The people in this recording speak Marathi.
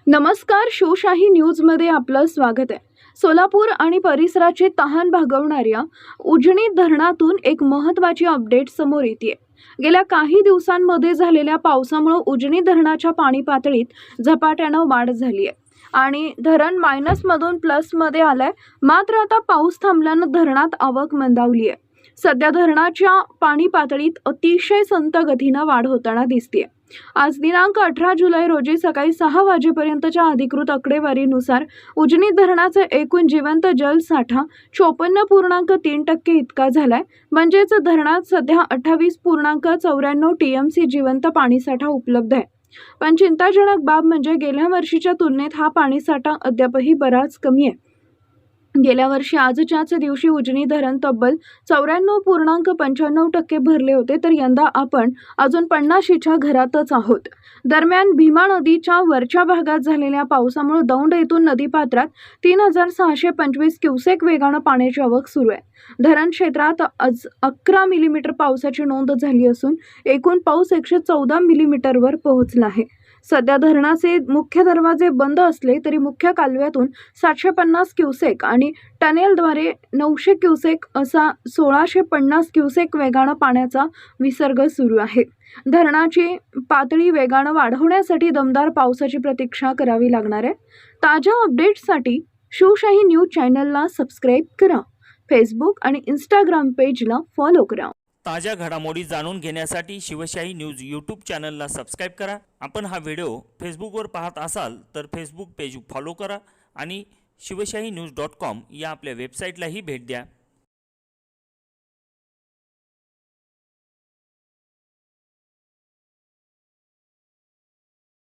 नमस्कार, शिवशाही न्यूजमध्ये आपलं स्वागत आहे। सोलापूर आणि परिसराची तहान भागवणाऱ्या उजनी धरणातून एक महत्त्वाची अपडेट समोर येते। गेल्या काही दिवसांमध्ये झालेल्या पावसामुळे उजनी धरणाच्या पाणी पातळीत झपाट्याने वाढ झाली आहे आणि धरण मायनसमधून प्लसमध्ये आलंय। मात्र आता पाऊस थांबल्याने धरणात आवक मंदावली आहे। सध्या धरणाच्या पाणी पातळीत अतिशय संत गतीने वाढ होताना दिसते। आज दिनांक 18 जुलै रोजी सकाळी 6 वाजेपर्यंतच्या अधिकृत आकडेवारीनुसार उजनी धरणाचा एकूण जिवंत जलसाठा 54.3% इतका झालाय। म्हणजेच धरणात सध्या 28.94 TMC जिवंत पाणीसाठा उपलब्ध आहे। पण चिंताजनक बाब म्हणजे गेल्या वर्षीच्या तुलनेत हा पाणीसाठा अद्यापही बराच कमी आहे। गेल्या वर्षी आजच्याच दिवशी उजनी धरण तब्बल 94.95% भरले होते, तर यंदा आपण अजून 50च्या घरातच आहोत। दरम्यान भीमा नदीच्या वरच्या भागात झालेल्या पावसामुळे दौंड येथून नदीपात्रात 3625 क्युसेक वेगाने पाण्याची आवक सुरू आहे। धरण क्षेत्रात आज 11 मिलीमीटर पावसाची नोंद झाली असून एकूण पाऊस 114 मिलीमीटरवर पोहोचला आहे। सध्या धरणाचे मुख्य दरवाजे बंद असले तरी मुख्य कालव्यातून 750 क्युसेक आणि टनेलद्वारे 900 क्युसेक असा 1650 क्युसेक वेगाने पाण्याचा विसर्ग सुरू आहे। धरणाची पातळी वेगाने वाढवण्यासाठी दमदार पावसाची प्रतीक्षा करावी लागणार आहे। ताज्या अपडेट्ससाठी शिवशाही न्यूज चॅनलला सबस्क्राईब करा। फेसबुक आणि इंस्टाग्राम पेजला फॉलो करा। ताज्या घडामोडी जाणून घेण्यासाठी शिवशाही न्यूज यूट्यूब चॅनलला सबस्क्राईब करा। आपण हा व्हिडिओ फेसबुकवर पाहत असाल तर फेसबुक पेज फॉलो करा आणि शिवशाही न्यूज.com या आपल्या वेबसाईटलाही भेट द्या।